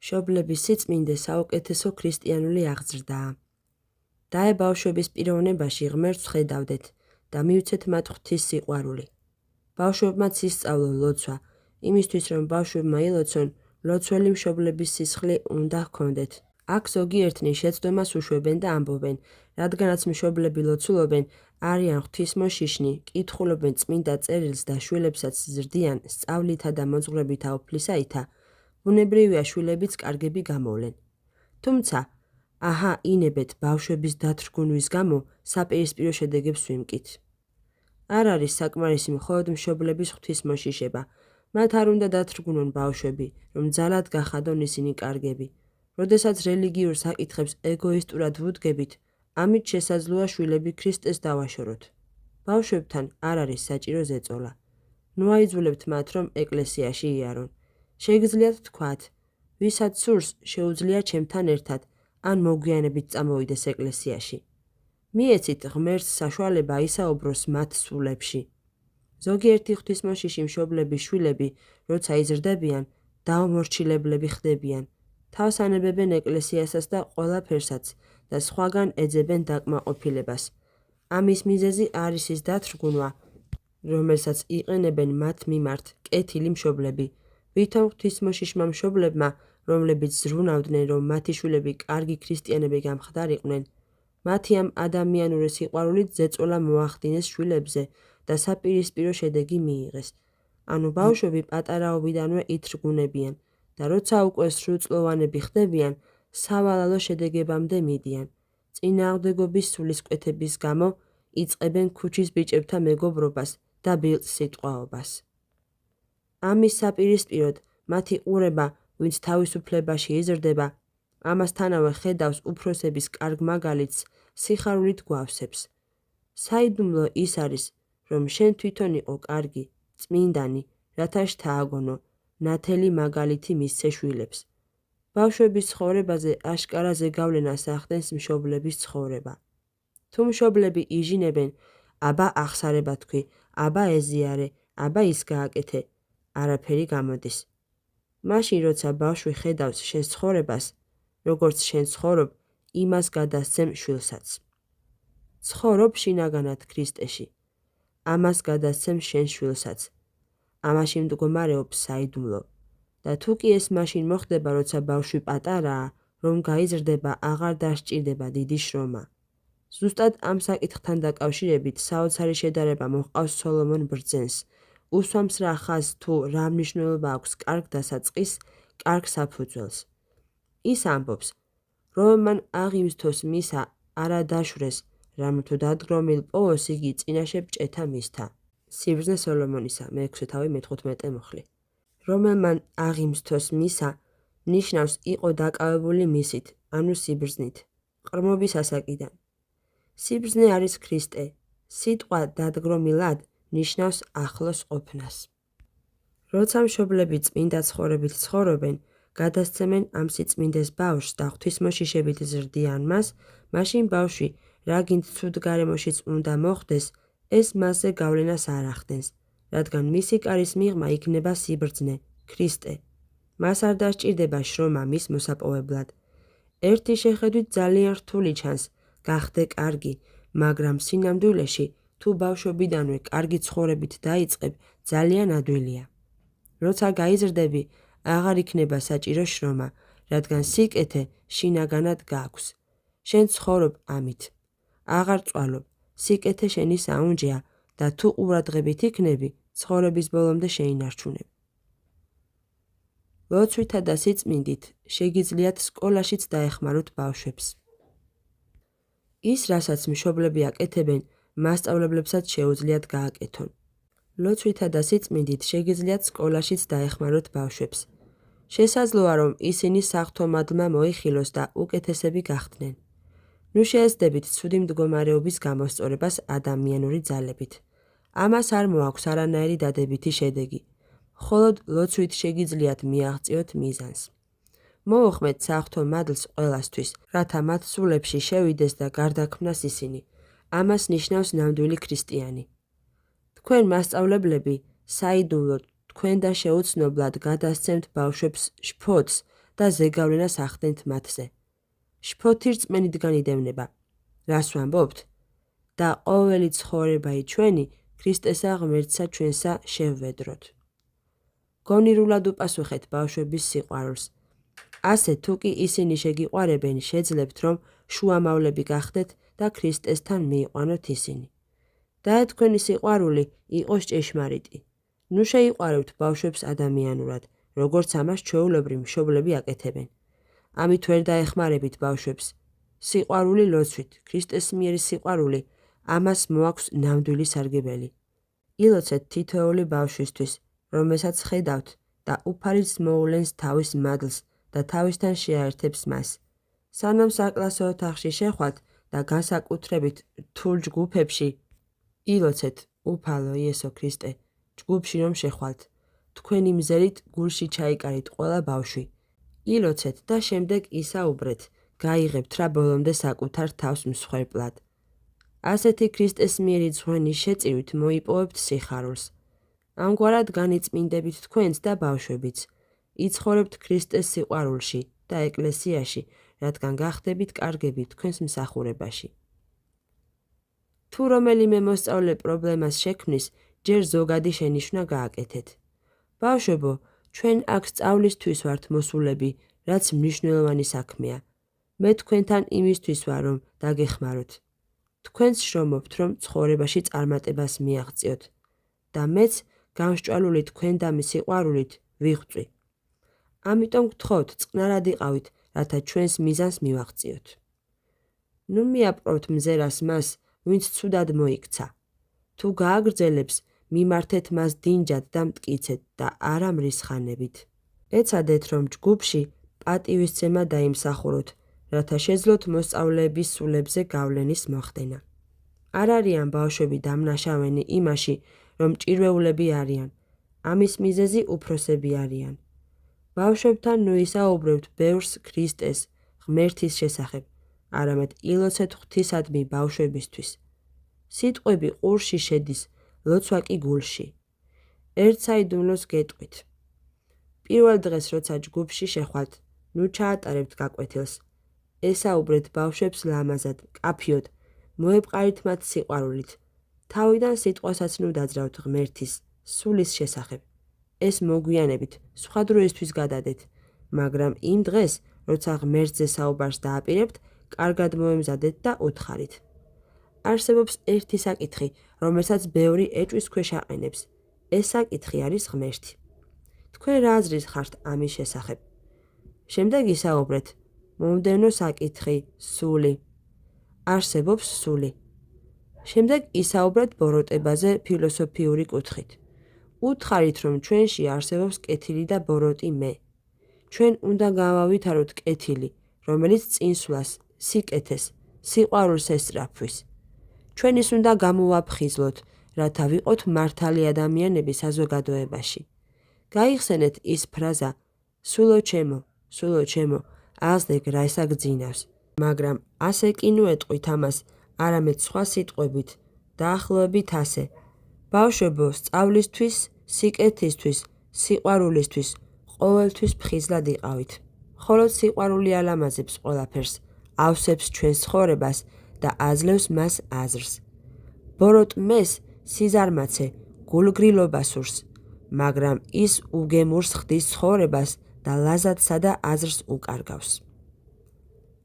მშობლების სიწმინდე საუკეთესო ქრისტიანული აღზრდაა. დაე ბავშვების პიროვნებაში ღმერთს ხედავდეთ და მივცეთ მათ ღვთის სიყვარული. ბავშვებმაც ისწავლო ლოცვა, იმისთვის რომ ბავშვებმა ილოცონ, ლოცველი მშობლების სისხლი უნდა ჰქონდეთ. აქ ზოგიერთნი შეცდომას უშვებენ და ამბობენ, რადგანაც მშობლები ლოცულობენ, არიან ღვთისმოშიშნი, კითხულობენ წმინდა წერილს და შვილებსაც ზრდიან სწავლითა და მოძღვრებით აუფლისაითა, ბუნებრივია შვილებიც კარგები გამოვლენ. თუმცა, აჰა ინებეთ ბავშვების დათრგუნვის გამო საპირისპირო შედეგებს ვიმკით. არ არის საკმარისი მხოლოდ მშობლების ღვთისმოშიშება, მათ არ უნდა დათრგუნონ ბავშვები, რომ ძალად გახადონ ისინი კარგები. როდესაც რელიგიურ საკითხებს ეგოისტურად ვუდგებით, ამით შესაძლოა შვილები ქრისტეს დავაშოროთ. ბავშვებთან არ არის საჭირო ზეწოლა. ნუ აიძულებთ მათ, რომ ეკლესიაში იარონ. შეგიძლიათ თქვათ, ვისაც სურს, შეუძლია ჩემთან ერთად, ან მოგვიანებით წამოვიდეს ეკლესიაში. მიეცით ღმერთს საშუალება ისაუბროს მათ სულებში. ზოგიერთი ღვთისმოშიში მშობლების შვილები, როცა იზრდებიან, დაუმორჩილებლები ხდებიან. თავს ანებებენ ეკლესიასაც და ყველაფერსაც და სხვაგან ეძებენ დაკმაყოფილებას. ამის მიზეზი არის ის დათრგუნვა, რომელსაც იყენებენ მათ მიმართ კეთილი მშობლები, ვითომ ღვთისმოშიშმა მშობლებმა, რომლებიც ზრუნავდნენ, რომ მათი შვილები კარგი ქრისტიანები გამხდარიყვნენ, მათი ამ ადამიანური სიყვარულით ზეწოლა მოახდინეს შვილებზე და საპირისპირო შედეგი მიიღეს. ანუ ბავშვები პატარაობიდანვე ითრგუნებიან და როცა უკვე სრულწლოვანები ხდებიან, სავალალო შედეგებამდე მიდიან. წინააღმდეგობის სულისკვეთების გამო იწყებენ ქუჩის ბიჭებთან მეგობრობას და ბილწ სიტყვაობას. ამის საპირისპიროდ მათი ყურება, ვინც თავისუფლებაში იზრდება, ამასთანავე ხედავს უფროსების კარგ მაგალითს, სიხარულით გვავსებს. საიდუმლო ის არის, რომ შენ თვითონ იყო კარგი, წმინდანი, რათა შთააგონო, ნათელი მაგალითი მისცე შვილებს. ბავშვების ცხოვრებაზე აშკარა ზეგავლენას ახდენს მშობლების ცხოვრება. თუ მშობლები იჟინებენ, აბა ახსარება თქვი, აბა ეზიარე, აბა ის გააკეთე, არაფერი გამოდის. მაშინ როცა ბავშვი ხედავს შენს ცხოვრებას, როგორც შენ ცხოვრობ, იმას გადასცემ შვილსაც. ცხოვრობ შინაგანად ქრისტეში. ამას გადასცემ შენ შვილსაც. ამაში მდგომარეობს საიდუმლო. და თუ კი ეს მაშინ მოხდება, როცა ბავშვი პატარაა, რომ გაიზრდება, აღარ დასჭირდება დიდი შრომა. ზუსტად ამ საკითხთან დაკავშირებით საოცარი შედარება მოჰყავს სოლომონ ბრძენს. უსვამს რა ხაზს თუ რა მნიშვნელობა აქვს კარგ დასაწყისს, კარგ საფუძველს. ის ამბობს, რომ მან აღიმსთოს მისა, არა დაშვრეს, რამ თუ დადგრომილ პოოს იგი წინაშე ბჭეთა მისთა. სიბრძნე სოლომონისა, მე-6-15 მუხლი. რომელმან აღიმსთოს მისა, ნიშნავს იყო დაკავებული მისით, ანუ სიბრძნით, ყრმობის ასაკიდან. სიბრძნე არის ქრისტე, სიტყვა დადგრომილად ნიშნავს ახლოს ყოფნას. როცა მშობლები წმინდა ცხოვრებით ცხოვრობენ, გადასცემენ ამ სიწმინდეს ბავშვს და ღვთისმოშიშებით ზრდიან მას, მაშინ ბავშვი, რა გინდ ცუდ გარემოშიც უნდა მოხდეს, ეს მასზე გავლენას არ ახდენს, რადგან მისი კარის მიღმა იქნება სიბრძნე, ქრისტე. მას არ დასჭირდება შრომა მის მოსაპოვებლად. ერთი შეხედვით ძალიან რთული ჩანს, გახდე კარგი, მაგრამ სინამდვილეში, თუ ბავშვობიდანვე კარგი ცხოვრებით დაიწყებ, ძალიან ადვილია. როცა გაიზრდები, აღარ იქნება საჭირო შრომა, რადგან სიკეთე შინაგანად გაქვს. შენ ცხოვრობ ამით. აღარ წვალობ, სიკეთე შენი საუნჯეა და თუ ყურადღებით იქნები, ცხოვრების ბოლომდე შეინარჩუნებ. ლოცვითა და სიწმინდით შეგიძლიათ სკოლაშიც დაეხმაროთ ბავშვებს. ის, რასაც მშობლები აკეთებენ, მასწავლებლებსაც შეუძლიათ გააკეთონ. ლოცვითა და სიწმინდით შეგიძლიათ სკოლაშიც დაეხმაროთ ბავშვებს. შესაძლოა, რომ ისინი საღვთო მადლმა მოიხილოს და უკეთესები გახდნენ. ნუ შეეცდებით ცუდი მდგომარეობის გამოსწორებას ადამიანური ძალებით. ამას არ მოაქვს არანაირი დადებითი შედეგი. მხოლოდ ლოცვით შეგიძლიათ მიაღწიოთ მიზანს. მოუხმეთ საღვთო მადლს ყველასთვის, რათა მათ სულებში შევიდეს და გარდაქმნას ისინი. ამას ნიშნავს ნამდვილი ქრისტიანი. თქვენ მასწავლებლები, საიდუმლოდ თქვენ და შეუცნობლად გადასცემთ ბავშვებს შფოთს და ზეგავლენას ახდენთ მათზე. შფოთი რწმენით განიდევნება. რას ვამბობთ? და ყოველი ცხოვრებაი ჩვენი ქრისტესა ღმერთსა ჩვენსა შევვედროთ. გონირულად უპასუხეთ ბავშვების სიყვარულს. ასე თუ კი ისინი შეგიყვარებენ, შეძლებთ, რომ შუამავლები გახდეთ და ქრისტესთან მიიყვანოთ ისინი. და თქვენი სიყვარული იყოს ჭეშმარიტი. ნუ შეიყვარებთ ბავშვებს ადამიანურად, როგორც ამას ჩვეულებრივ მშობლები აკეთებენ. ამით ვერ დაეხმარებით ბავშვებს. სიყვარული ლოცვით, ქრისტეს მიერი სიყვარული, ამას მოაქვს ნამდვილი სარგებელი. ილოცეთ თითოეული ბავშვისთვის, რომელსაც ხედავთ და უფალიც მოულენს თავის მადლს და თავისთან შეაერთებს მას. სანამ საკლასო ოთახში შეხვალთ და განსაკუთრებით რთულ ჯგუფებში, ილოცეთ უფალო იესო ქრისტე, ჯგუფში რომ შეხვალთ. თქვენი მზერით გულში ჩაიკარით ყველა ბავშვი. ილოცეთ და შემდეგ ისაუბრეთ, გაიღებთ რა ბოლომდე საკუთარ თავს მსხვერპლად. ასეთი ქრისტეს მიერი ძღვენის შეწირვით მოიპოვებთ სიხარულს. ამგვარად განიწმინდებით თქვენც და ბავშვებიც. იცხოვრებთ ქრისტეს სიყვარულში და ეკლესიაში, რადგან გახდებით კარგები თქვენს მსახურებაში. თუ რომელიმე მოსწავლე პრობლემას შექმნის, ჯერ ზოგადი შენიშვნა გააკეთეთ. ბავშვებო, ჩვენ აქ სწავლისთვის ვართ მოსულები, რაც მნიშვნელოვანი საქმეა. მე თქვენთან იმისთვის ვარ, რომ დაგეხმაროთ. თქვენს შრომობთ, რომ ცხოვრებაში წარმატებას მიაღწიოთ და მეც გამსჭვალული თქვენ და მის სიყვარულით ვიღვწვი. ამიტომ გთხოვთ, წყნარად იყავით, რათა ჩვენს მიზანს მივაღწიოთ. ნუ მიაპყრობთ მზერას მას, ვინც ცუდად მოიქცა. თუ გააგრძელებს, მიმართეთ მას დინჯად და მტკიცეთ და არა მრისხანებით. ეცადეთ, რომ ჯგუფში პატივისცემა დაიმსახუროთ, რათა შეძლოთ მოსწავლეების სულებზე გავლენის მოხდენა. არ არიან ბავშვები დამნაშავენი იმაში, რომ ჭირვეულები არიან. ამის მიზეზი უფროსები არიან. ბავშვებთან ნუ ისაუბრებთ ბევრს ქრისტეს, ღმერთის შესახებ, არამედ ილოცეთ ღვთისადმი ბავშვებისთვის. სიტყვები ყურში შედის, ლოცვა კი გულში. ერთ საიდუმლოს გეტყვით. პირველ დღეს, როცა ჯგუფში შეხვალთ, ნუ ჩაატარებთ გაკვეთილს. ესაუბრეთ ბავშვებს ლამაზად, კაფიოდ, მოეპყარით მათ სიყვარულით. თავიდან სიტყვასაც ნუ დაძრავთ ღმერთის, სულის შესახებ. ეს მოგვიანებით, სხვა დროისთვის გადადეთ, მაგრამ იმ დღეს, როცა ღმერთზე საუბარს დააპირებთ, კარგად მოემზადეთ და უთხარით. არსებობს ერთი საკითხი, რომელსაც ბევრი ეჭვის ქვეშ აყენებს. ეს საკითხი არის ღმერთი. თქვენ რა აზრის ხართ ამის შესახებ? შემდეგ ისაუბრეთ. მომდევნო საკითხი, სული. არსებობს სული. შემდეგ ისაუბრეთ ბოროტებაზე ფილოსოფიური კუთხით. უთხარით, რომ ჩვენში არსებობს კეთილი და ბოროტი მე. ჩვენ უნდა გავავითაროთ კეთილი, რომელიც წინსვლას, სიკეთეს, სიყვარულს ესწრაფვის. ჩვენ ის უნდა გამოვაფხიზლოთ, რათა ვიყოთ მართალი ადამიანები საზოგადოებაში. გაიხსენეთ ის ფრაზა, სულო ჩემო, აზრდე რაისა გძინავს, მაგრამ ასე კი ნუ ეტყვით ამას, არამედ სხვა სიტყვებით, დაახლოებით ასე. ბავშვებო, სწავლისთვის, სიკეთისთვის, სიყვარულისთვის, ყოველთვის ფხიზლად იყავით. მხოლოდ სიყვარული ალამაზებს ყველაფერს, ავსებს ჩვენს ცხოვრებას და აძლევს მას აზრს. ბოროტ მეს სიზარმაცე, გულგრილობა სურს, მაგრამ ის უგემურს ხდის ცხოვრებას და ლაზატსა და აზრს უკარგავს.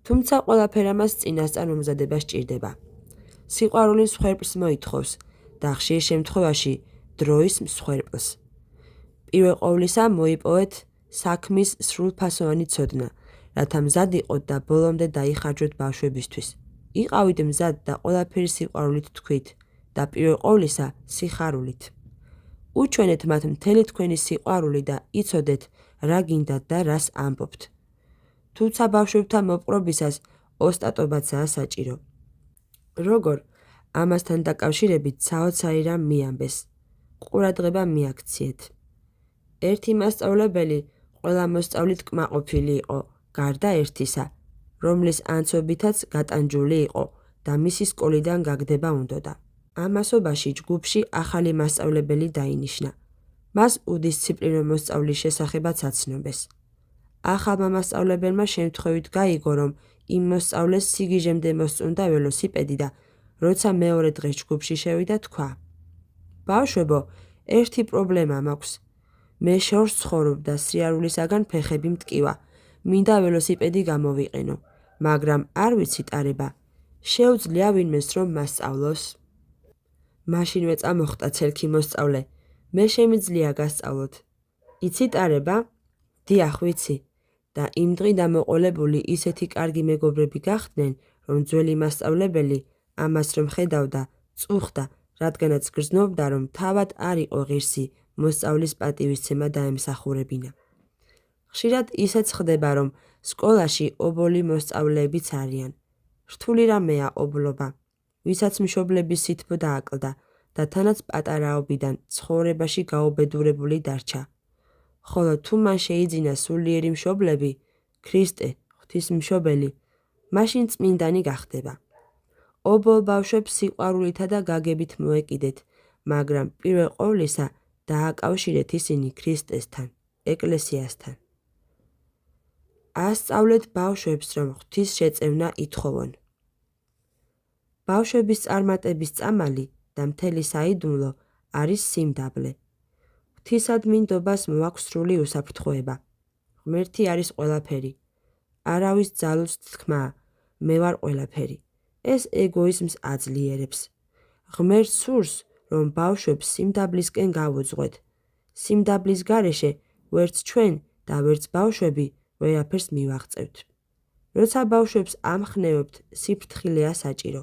თუმცა ყველაფერ ამას წინასწარ მომზადება სჭირდება. სიყვარული მსხვერპლს მოითხოვს და ხშირ შემთხვევაში დროის მსხვერპლს. პირველ ყოვლისა მოიპოვეთ საქმის სრულფასოვანი ცოდნა, რათა მზად იყოთ და ბოლომდე დაიხარჯოთ ბავშვებისთვის. იყავით მზად და ყველაფერი სიყვარულით თქვით და პირველ ყოვლისა სიხარულით. უჩვენეთ მათ მთელი თქვენი სიყვარული და იცოდეთ რა გინდათ და რას ამბობთ. თუმცა ბავშვებთან მოპყრობისას ოსტატობაცაა საჭირო. როგორ? ამასთან დაკავშირებით საოცარი რამ მიამბეს. ყურადღება მიაქციეთ. ერთი მასწავლებელი ყველა მოსწავლით კმაყოფილი იყო, გარდა ერთისა, რომლის ანცობითაც გატანჯული იყო და მისი სკოლიდან გაგდება უნდოდა. ამასობაში ჯგუფში ახალი მასწავლებელი დაინიშნა. მას უდისციპლინო მოსწავლის შესახებაც აცნობეს. ახალმა მასწავლებელმა შემთხვევით გაიგო, რომ იმ მოსწავლეს სიგიჟემდე მოსწონდა ველოსიპედი და როცა მეორე დღეს ჯგუფში შევიდა, თქვა: ბავშვებო, ერთი პრობლემა მაქვს. მე შორს ცხოვრობ და სიარულისაგან ფეხები მტკივა. მინდა ველოსიპედი გამოვიყენო, მაგრამ არ ვიცი ტარება. შეუძლია ვინმეს რომ მასწავლოს? მაშინვე წამოხტა ცელქი მოსწავლე. მე შემიძლია გასწავლოთ. იცი ტარება? დიახ, ვიცი. და იმ დღიდან მოყოლებული ისეთი კარგი მეგობრები გახდნენ, რომ ძველი მასწავლებელი ამას რომ ხედავდა, წუხდა, რადგანაც გრძნობდა, რომ თავად არ იყო ღირსი მოსწავლის პატივისცემა დაემსახურებინა. ხშირად ისეც ხდება, რომ სკოლაში ობოლი მოსწავლეებიც არიან. რთული რამეა ობლობა, ვისაც მშობლების სითბო დააკლდა და თანაც პატარაობიდან ცხოვრებაში გაუბედურებული დარჩა. ხოლო თუ მან შეიძინა სულიერი მშობლები, ქრისტე, ღვთისმშობელი, მაშინ წმინდანი გახდება. ობოლ ბავშვებს სიყვარულითა და გაგებით მოეკიდეთ, მაგრამ პირველ ყოვლისა დააკავშირეთ ისინი ქრისტესთან, ეკლესიასთან. ასწავლეთ ბავშვებს, რომ ღვთის შეწევნა ითხოვონ. ბავშვების წარმატების წამალი და მთელი საიდუმლო არის სიმდაბლე. ღვთისადმინდობას მოაქვს სრული უსაფრთხოება. ღმერთი არის ყველაფერი. არავის ძალუც თქმა, მე ვარ ყველაფერი. ეს ეგოიზმს აძლიერებს. ღმერთს სურს, რომ ბავშვებს სიმდაბლისკენ გავუძღვეთ. სიმდაბლის გარეშე ვერც ჩვენ და ვერც ბავშვები ვერაფერს მივაღწევთ. როცა ბავშვებს ამხნევებთ, სიფრთხილეა საჭირო.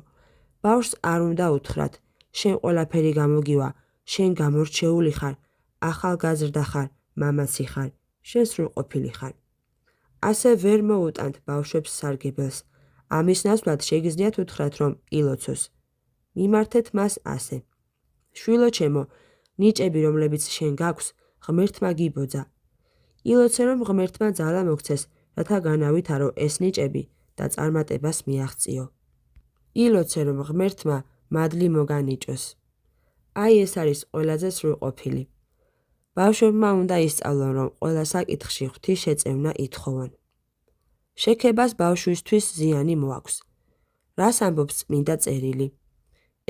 ბავშვს არ უნდა უთხრათ, შენ ყველაფერი გამოგივა, შენ გამორჩეული ხარ, ახალგაზრდა ხარ, მამაცი ხარ, შენ სრულყოფილი ხარ. ასე ვერ მოუტანთ ბავშვებს სარგებელს. ამის ნაცვლად შეგიძლიათ უთხრათ, რომ ილოცოს. მიმართეთ მას ასე: შვილო ჩემო, ნიჭები, რომლებიც შენ გაქვს, ღმერთმა გიბოძა. ილოცე, რომ ღმერთმა ძალა მოგცეს, რათა განავითარო ეს ნიჭები და წარმატებას მიაღწიო. ილოცე, რომ ღმერთმა მადლი მოგანიჭოს. აი ეს არის ყველაზე სრულყოფილი. ბავშვებმა უნდა ისწავლონ, რომ ყველა საკითხში ღვთის შეწევნა ითხოვონ. შექებას ბავშვისთვის ზიანი მოაქვს. რას ამბობს წმინდა წერილი?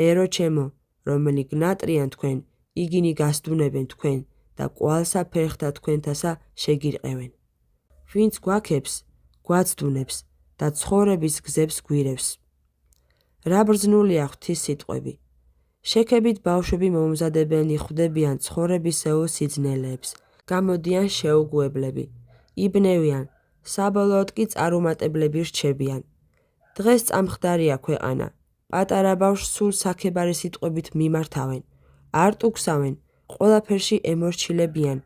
ერო ჩემო, რომელი გნატრიან თქვენ, იგინი გასდუნებენ თქვენ და კვალსა ფერხთა თქვენთასა შეგირყევენ. ვინც გვაქებს, გვაცდუნებს და ცხოვრების გზებს გვირევს. რა ბრძნულია ღვთის სიტყვები. შექებით ბავშვები მომზადებელნი ხვდებიან ცხოვრებისეულ სიძნელეებს, გამოდიან შეუგუებლები, იბნევიან, საბოლოოდ კი წარუმატებლები რჩებიან. დღეს წამხდარია ქვეყანა, პატარა ბავშვს სულ საქებარი სიტყვებით მიმართავენ, არ ტუქსავენ, ყველაფერში ემორჩილებიან,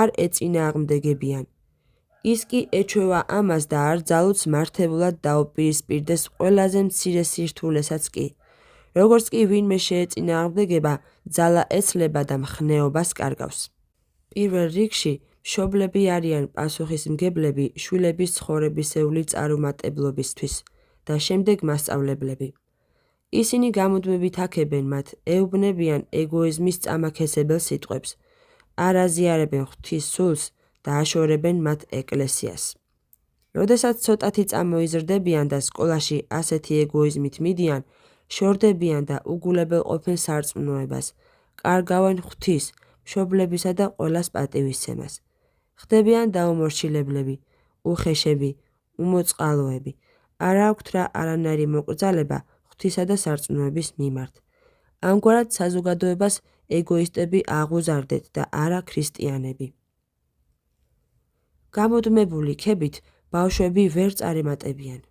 არ ეწინააღმდეგებიან. ის კი ეჩვევა ამას და არ ძალუც მართებულად დაუპირისპირდეს ყველაზე მცირე სირთულესაც კი. როგორც კი ვინმე შეეწინააღმდეგება, ძალა ეცლება და მხნეობას კარგავს. პირველ რიგში მშობლები არიან პასუხისმგებლები შვილების ცხოვრებისეული წარუმატებლობისთვის და შემდეგ მასწავლებლები. ისინი გამუდმებით აქებენ მათ, ეუბნებიან ეგოიზმის წამაქესებელ სიტყვებს, არ აზიარებენ ღვთის სულს და აშორებენ მათ ეკლესიას. როდესაც ცოტათი წამოიზრდებიან და სკოლაში ასეთი ეგოიზმით მიდიან, შორდებიან და უგულებელ ყოფენ სარწმუნოებას, კარგავენ ღვთის, მშობლებისა და ყველას პატივისცემას. ხდებიან დაუმორჩილებლები, უხეშები, უმოწყალოები. არ აქვთ რა არანაირი მოკრძალება ღვთისა და სარწმუნოების მიმართ. ამგვარად საზოგადოებას ეგოისტები აღუზარდეთ და არა ქრისტიანები. გამუდმებული ქებით ბავშვები ვერ წარემატებიან.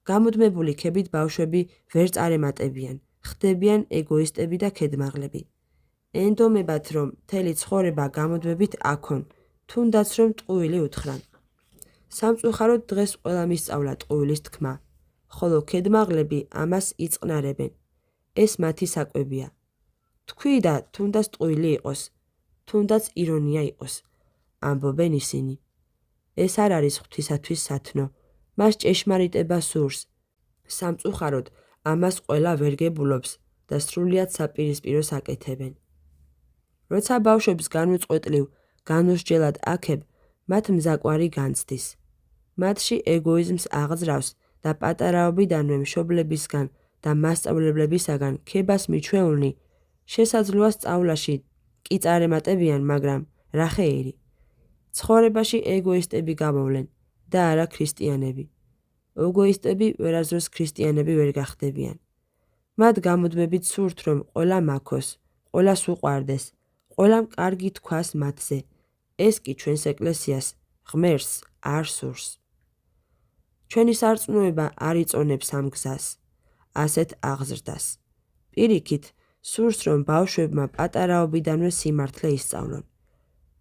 გამუდმებული ქებით ბავშვები ვერ წარემატებიან, ხდებიან ეგოისტები და ქედმაღლები. ენდომებათ, რომ მთელი ცხოვრება გამუდმებით აქონ, თუნდაც რომ ტყუილი უთხრან. სამწუხაროდ დღეს ყველა მისწავლა ტყუილის თქმა, ხოლო ქედმაღლები ამას იწყნარებენ. ეს მათი საკვებია. თქვი და თუნდაც ტყუილი იყოს, თუნდაც ირონია იყოს, ამბობენ ისინი. ეს არ არის ღვთისათვის სათნო, მას ჭეშმარიტება სურს. სამწუხაროდ ამას ყველა ვერ გებულობს და სრულიად საპირისპიროს აკეთებენ. როცა ბავშვებს განუწყვეტლივ, განუსჯელად აქებ, მათ მზაკვარი განცდის. მათში ეგოიზმს აღძრავს და პატარაობიდანვე მშობლებისგან და მასწავლებლებისაგან ქებას მიჩვეულნი შესაძლოა სწავლაში კი წარემატებიან, მაგრამ რა ხეირი. ცხოვრებაში ეგოისტები გამოვლენ და არა ქრისტიანები. ეგოისტები ვერასდროს ქრისტიანები ვერ გახდებიან. მათ გამუდმებით სურთ, რომ ყველა მაქოს, ყველას უყვარდეს, ყველამ კარგი თქვას მათზე. ეს კი ჩვენს ეკლესიას, ღმერთს არ სურს. ჩვენი სარწმუნოება არ იწონებს ამ გზას, ასეთ აღზრდას. პირიქით, სურს, რომ ბავშვებმა პატარაობიდანვე სიმართლე ისწავლონ.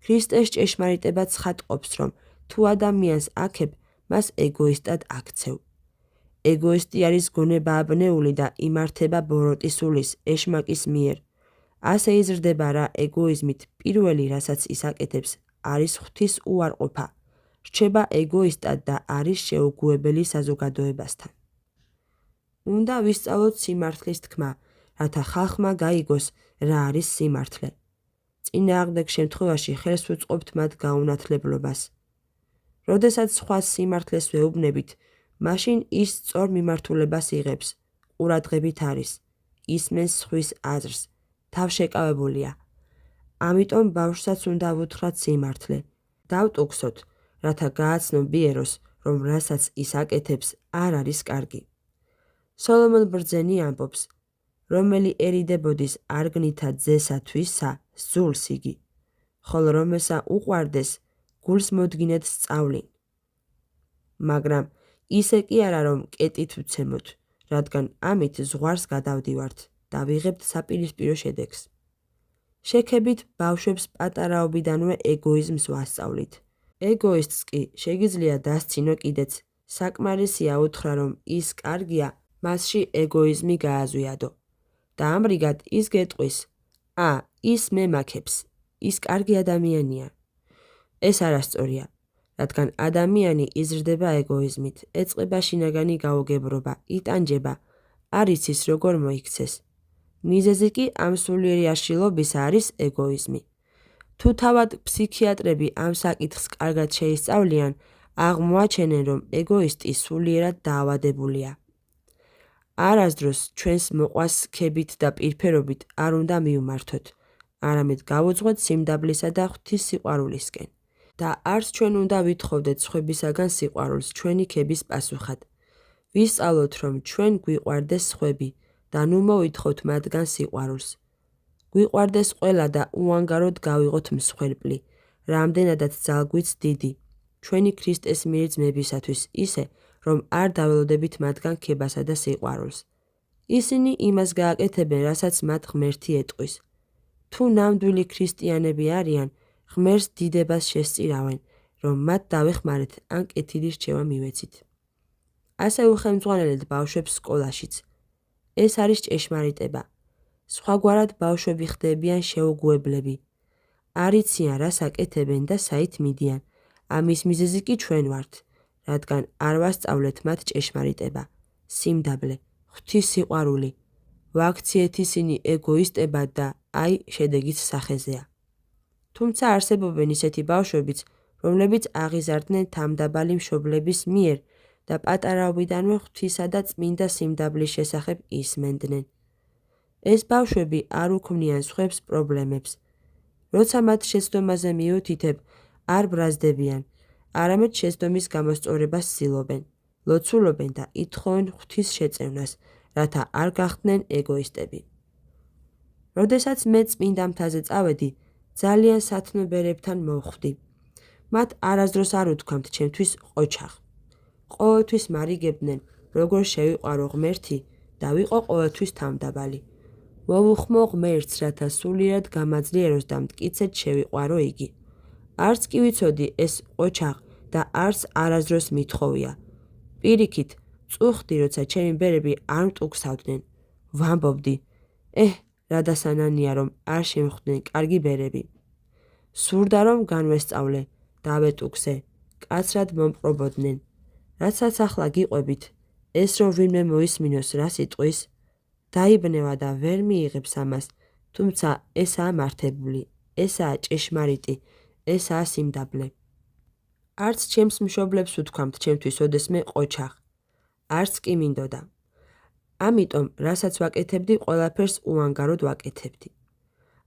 ქრისტეს ჭეშმარიტება ცხადყოფს, რომ თუ ადამიანს აქებ, მას ეგოისტად აქცევ. ეგოისტი არის გონებააბნეული და იმართება ბოროტისულის, ეშმაკის მიერ. ასე იზრდება რა ეგოიზმით პირველი, რასაც ის აკეთებს, არის ღვთის უარყოფა, რჩება ეგოისტად და არის შეუგუებელი საზოგადოებასთან. უნდა ვისწავლოთ სიმართლის თქმა, რათა ხალხმა გაიგოს რა არის სიმართლე. წინააღმდეგ შემთხვევაში ხელს ვუწყობთ მათ გაუნათლებლობას. როდესაც სხვას სიმართლეს ვეუბნებით, მაშინ ის სწორ მიმართულებას იღებს, ყურადღებით არის, ისმენს სხვის აზრს, თავშეკავებულია. ამიტომ ბავშვსაც უნდა ვუთხრათ სიმართლე. დავტუქსოთ, რათა გააცნო ბიეროს, რომ რასაც ის აკეთებს, არ არის კარგი. სოლომონ ბრძენი ამბობს, რომელი ერიდებოდის არგნითა ძესა თვისა, სძულს იგი, ხოლო რომელსა უყვარდეს, გულს მოდგინეთ სწავლინ. მაგრამ ისე კი არა, რომ კეტით ვცემოთ, რადგან ამით ზღვარს გადავდივართ და ვიღებთ საპირისპირო შედეგს. შექებით ბავშვებს პატარაობიდანვე ეგოიზმს ვასწავლით. ეგოისტს კი შეგიძლია დასცინო კიდეც, საკმარისია უთხრა, რომ ის კარგია, მასში ეგოიზმი გააზვიადო. და ამრიგად ის გეტყვის, ის მე მაქებს, ის კარგი ადამიანია. ეს არასწორია, რადგან ადამიანი იზრდება ეგოიზმით, ეწყება შინაგანი გაუგებრობა, იტანჯება, არ იცის როგორ მოიქცეს. მიზეზი კი ამ სულიერი აშლილობისა არის ეგოიზმი. თუ თავად ფსიქიატრები ამ საკითხს კარგად შეისწავლიან, აღმოაჩენენ, რომ ეგოისტი სულიერად დაავადებულია. არასდროს ჩვენს მოყვას ქებით და პირფერობით არ უნდა მივმართოთ, არამედ გავუძღვეთ სიმდაბლისა და ღვთის სიყვარულისკენ. და არც ჩვენ უნდა ვითხოვდეთ სხვებისაგან სიყვარულს ჩვენი ქების პასუხად. ვისწავლოთ, რომ ჩვენ გვიყვარდეს სხვები და ნუ მოვითხოვთ მათგან სიყვარულს. გვიყვარდეს ყველა და უანგაროდ გავიღოთ მსხვერპლი, რამდენადაც ძალგვიც დიდი, ჩვენი ქრისტეს მიერ ძმებისათვის ისე, რომ არ დაველოდებით მათგან ქებასა და სიყვარულს. ისინი იმას გააკეთებენ, რასაც მათ ღმერთი ეტყვის. თუ ნამდვილი ქრისტიანები არიან, ღმერთს დიდებას შესწირავენ, რომ მათ დავეხმარეთ ან კეთილი რჩევა მივეცით. ასე უხელმძღვანელეთ ბავშვებს სკოლაშიც. ეს არის ჭეშმარიტება. სხვაგვარად ბავშვები ხდებიან შეუგუებლები. არ იციან რას აკეთებენ და საით მიდიან. ამის მიზეზი კი ჩვენ ვართ, რადგან არ ვასწავლეთ მათ ჭეშმარიტება, სიმდაბლე, ღვთის სიყვარული. ვაქციეთ ისინი ეგოისტებად და აი შედეგიც სახეზეა. თუმცა არსებობენ ისეთი ბავშვებიც, რომლებიც აღიზარდნენ თავმდაბალი მშობლების მიერ და პატარაობიდანვე ღვთისა და წმინდა სიმდაბლის შესახებ ისმენდნენ. ეს ბავშვები არ უქმნიან სხვებს პრობლემებს. როცა მათ შეცდომაზე მიუთითებ, არ ბრაზდებიან, არამედ შეცდომის გამოსწორებას ცდილობენ, ლოცულობენ და ითხოვენ ღვთის შეწევნას, რათა არ გახდნენ ეგოისტები. როდესაც მე წმინდა მთაზე წავედი, ძალიან სათნობერებთან მოვხვდი. მათ არასდროს არ უთქვამთ ჩემთვის ყოჩაღ. ყოველთვის მარიგებდნენ, როგორ შევიყვარო ღმერთი და ვიყო ყოველთვის თავმდაბალი. მოვუხმო ღმერთს, რათა სულიერად გამაძლიეროს და მტკიცედ შევიყვარო იგი. არც კი ვიცოდი ეს ყოჩაღ და არც არასდროს მithხოვია. პირიქით, წუხდი, როცა ჩემი ბერები არ მტუქსავდნენ. ვამბობდი, რა დასანანია, რომ არ შემხვდნენ კარგი ბერები. სურდა, რომ განვესწავლე, დავეტუქსე, კაცრად მომპყრობოდნენ. რაცაც ახლა გიყვებით, ეს რომ ვინმე მოისმინოს რას იტყვის, დაიბნევა და ვერ მიიღებს ამას, თუმცა ესაა მართებული, ესაა ჭეშმარიტი, ესაა სიმდაბლე. არც ჩემს მშობლებს უთქვამთ ჩემთვის ოდესმე ყოჩაღ, არც კი მინდოდა. ამიტომ, რასაც ვაკეთებდი, ყველაფერს უანგაროდ ვაკეთებდი.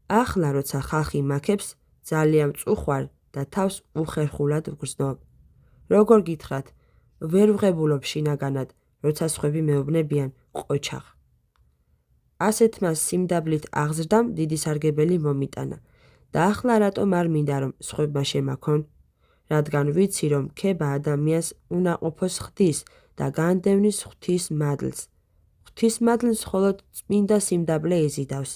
ახლა, როცა ხალხი მაქებს, ძალიან მწუხვარ და თავს უხერხულად ვგრძნობ. როგორ გითხრათ, ვერ ვღებულობ შინაგანად, როცა სხვები მეუბნებიან ყოჩაღ. ასეთმა სიმდაბლით აღზრდამ დიდი სარგებელი მომიტანა და ახლა რატომ არ მინდა რომ სხვებმა შემაქონ? რადგან ვიცი რომ ქება ადამიანს უნაყოფოს ხდის და განდევნის ღვთის მადლს. ღვთის მადლს მხოლოდ წმინდა სიმდაბლე იზიდავს.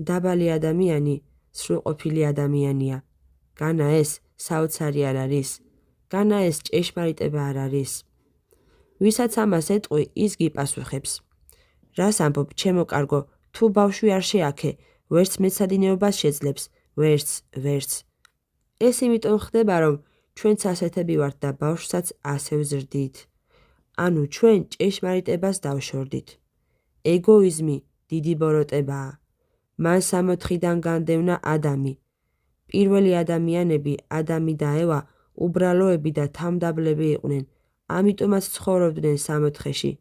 დაბალი ადამიანი სრულყოფილი ადამიანია. განა ეს საოცარი არ არის? განა ეს ჭეშმარიტება არ არის? ვისაც ამას ეტყვი, ის გიპასუხებს. რას ამბობ, ჩემო კარგო, თუ ბავშვი არ შეაქე, ვერც მეცადინეობას შეძლებს, ვერც. ეს იმიტომ ხდება, რომ ჩვენც ასეთები ვართ და ბავშვსაც ასე ვზრდით. ანუ ჩვენ ჭეშმარიტებას დავშორდით. ეგოიზმი დიდი ბოროტებაა. მან სამოთხიდან განდევნა ადამი. პირველი ადამიანები, ადამი და ევა, უბრალოები და თავმდაბლები იყვნენ, ამიტომაც ცხოვრობდნენ სამოთხეში.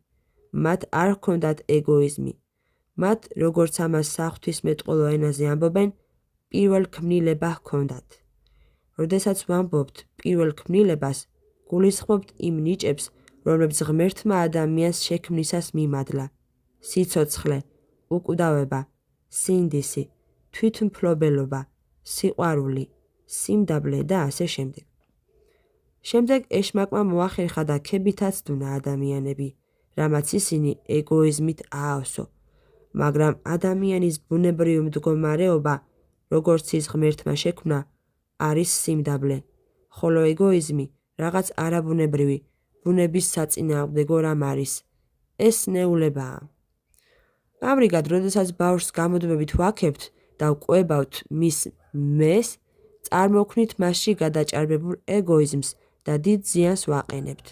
მათ არ ჰქონდათ ეგოიზმი. მათ, როგორც ამას საღვთისმეტყველო ენაზე ამბობენ, პირველქმნილება ჰქონდათ. როდესაც ვამბობთ პირველ ქმნილებას, გულისხმობთ იმ ნიჭებს, რომლებიც ღმერთმა ადამიანს შექმნისას მიმადლა. სიცოცხლე, უკვდავება, სინდისი, თვითმფლობელობა, სიყვარული, სიმდაბლე და ასე შემდეგ. შემდეგ ეშმაკმა მოახერხა და ქებითაც დუნა ადამიანები, რამაც ისინი ეგოიზმით აავსო. მაგრამ ადამიანის ბუნებრივი მდგომარეობა, როგორც ის ღმერთმა შექმნა, არის სიმდაბლე, ხოლო ეგოიზმი რაღაც არაბუნებრივი, ბუნების საწინააღმდეგო რამ არის. ეს ნეულებაა. ამრიგად, როდესაც ბავშვს გამუდმებით ვაქებთ და ვკვებავთ მის მეს, წარმოქმნით მასში გადაჭარბებულ ეგოიზმს და დიდ ზიანს ვაყენებთ.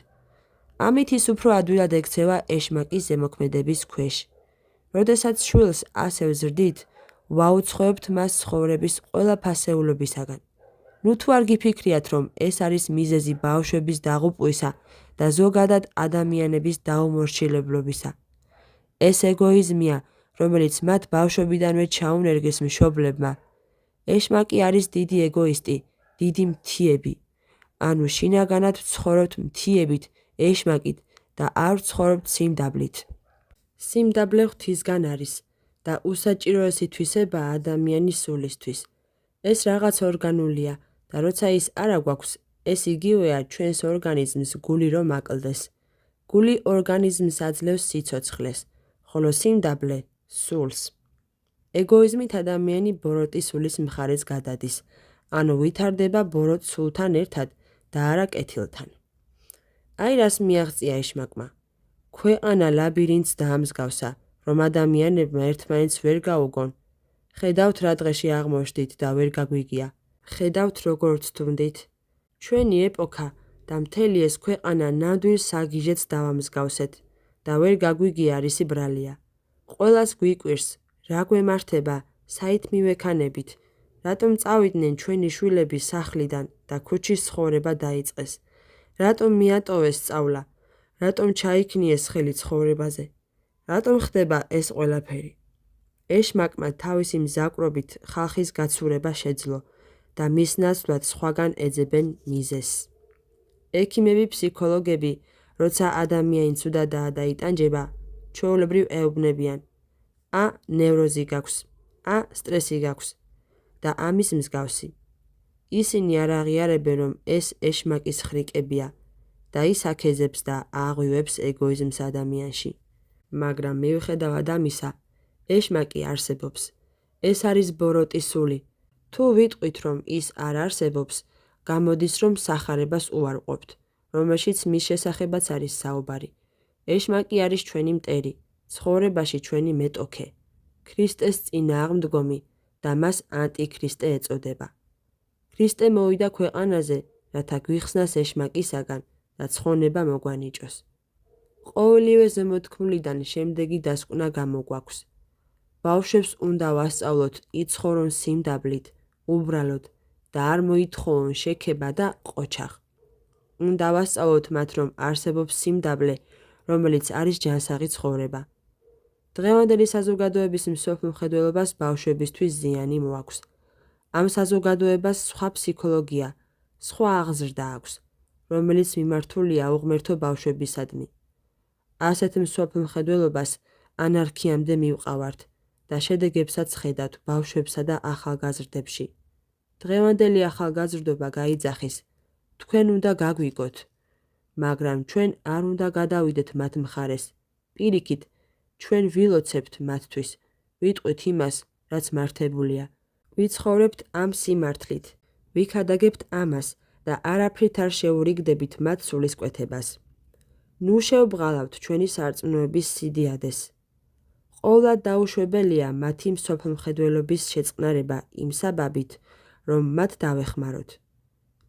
ამით ის უფრო ადვილად ექცევა ეშმაკის ზემოქმედების ქვეშ. როდესაც შვილს ასე ვზრდით, ვაუცხოებთ მას ცხოვრების ყველა ფასეულობისაგან. ნუ თუ არ გიფიქრიათ, რომ ეს არის მიზეზი ბავშვების დაღუპვისა და ზოგადად ადამიანების დაუმორჩილებლობისა. ეს ეგოიზმია, რომელიც მათ ბავშვობიდანვე ჩაუნერგეს მშობლებმა. ეშმაკი არის დიდი ეგოისტი, დიდი მთიები. ანუ შინაგანად ვცხოვრობთ მთიებით, ეშმაკით და არ ვცხოვრობთ სიმდაბლით. სიმდაბლე ღვთისგან არის და უსაჭიროესი თვისებაა ადამიანის სულისთვის. ეს რაღაც ორგანულია და როცა ის არა გვაქვს, ეს იგივეა ჩვენს ორგანიზმს გული რომ აკლდეს. გული ორგანიზმს აძლევს სიცოცხლეს, ხოლო სიმდაბლე სულს. ეგოიზმით ადამიანი ბოროტი სულის მხარეს გადადის, ანუ ვითარდება ბოროტ სულთან ერთად და არა კეთილთან. აი რას მიაღწია ეშმაკმა. ქვეყანა ლაბირინთს დაამსგავსა, რომ ადამიანებმა ერთმანეთს ვერ გაუგონ. ხედავთ რა დღეში აღმოჩნდით და ვერ გაგვიგია. ხედავთ როგორ ვთუნდით. ჩვენი ეპოქა და მთელი ეს ქვეყანა ნამდვილ საგიჟეთს დავამსგავსეთ და ვერ გაგვიგია რისი ბრალია. ყველას გვიკვირს, რა გვემართება, საით მივექანებით, რატომ წავიდნენ ჩვენი შვილები სახლიდან და ქუჩის ცხოვრება დაიწყეს, რატომ მიატოვეს სწავლა, რატომ ჩაიქნიეს ხელი ცხოვრებაზე, რატომ ხდება ეს ყველაფერი. ეშმაკმა თავისი მზაკვრობით ხალხის გაცურება შეძლო და მის ნაცვლად სხვაგან ეძებენ მიზეზს. ექიმები, ფსიქოლოგები, როცა ადამიანი ცუდადაა და იტანჯება, ჩვეულებრივ ეუბნებიან, ნევროზი გაქვს, სტრესი გაქვს და ამის მსგავსი. ისინი არ აღიარებენ, რომ ეს ეშმაკის ხრიკებია და ის აქეზებს და აღვივებს ეგოიზმს ადამიანში. მაგრამ მიუხედავად ამისა, ეშმაკი არსებობს. ეს არის ბოროტი სული. თუ ვიტყვით, რომ ის არ არსებობს, გამოდის, რომ სახარებას უარყოფთ, რომელშიც მის შესახებაც არის საუბარი. ეშმაკი არის ჩვენი მტერი, ცხოვრებაში ჩვენი მეტოქე, ქრისტეს წინააღმდგომი და მას ანტიქრისტე ეწოდება. ქრისტე მოვიდა ქვეყანაზე, რათა გვიხსნას ეშმაკისაგან და ცხონება მოგვანიჭოს. ყოველივე ზემოთქმულიდან შემდეგი დასკვნა გამოგვაქვს. ბავშვებს უნდა ვასწავლოთ იცხოვრონ სიმდაბლით, უბრალოდ და არ მოითხოვონ შექება და ყოჩაღ. უნდა ვასწავლოთ მათ, რომ არსებობს სიმდაბლე, რომელიც არის ჯანსაღი ცხოვრება. დღევანდელი საზოგადოების მსოფლმხედველობას ბავშვებისთვის ზიანი მოაქვს. ამ საზოგადოებას სხვა ფსიქოლოგია, სხვა აღზრდა აქვს, რომელიც მიმართულია უღმერთო ბავშვებისადმი. ასეთ მსოფლმხედველობას ანარქიამდე მივყავართ და შედეგებსაც ხედავთ ბავშვებსა და ახალგაზრდებში. დღევანდელი ახალგაზრდობა გაიძახის, თქვენ უნდა გაგვიგოთ, მაგრამ ჩვენ არ უნდა გადავიდეთ მათ მხარეს. პირიქით, ჩვენ ვილოცებთ მათთვის, ვიტყვით იმას, რაც მართებულია. ვიცხოვრებთ ამ სიმართლით, ვიქადაგებთ ამას და არაფრით არ შეურიგდებით მათ სულისკვეთებას. ნუ შევბღალავთ ჩვენი სარწმუნოების სიდიადეს. ყოვლად დაუშვებელია მათი მსოფლმხედველობის შეწყნარება იმ საბაბით, რომ მათ დავეხმაროთ.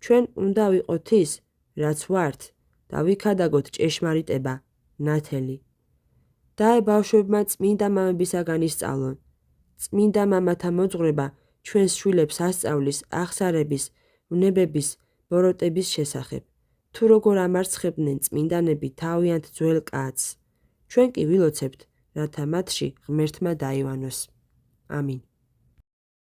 ჩვენ უნდა ვიყოთ ის, რაც ვართ და ვიქადაგოთ ჭეშმარიტება, ნათელი. დაე ბავშვებმა წმინდა მამებისაგან ისწავლონ. წმინდა მამათა მოძღვრება ჩვენს შვილებს ასწავლის აღსარების, ვნებების, ბოროტების შესახებ. თუ როგორ ამარცხებდნენ წმინდანები თავიანთ ძველ კაცს. ჩვენ კი ვილოცებთ, რათა მათში ღმერთმა დაივანოს. ამინ.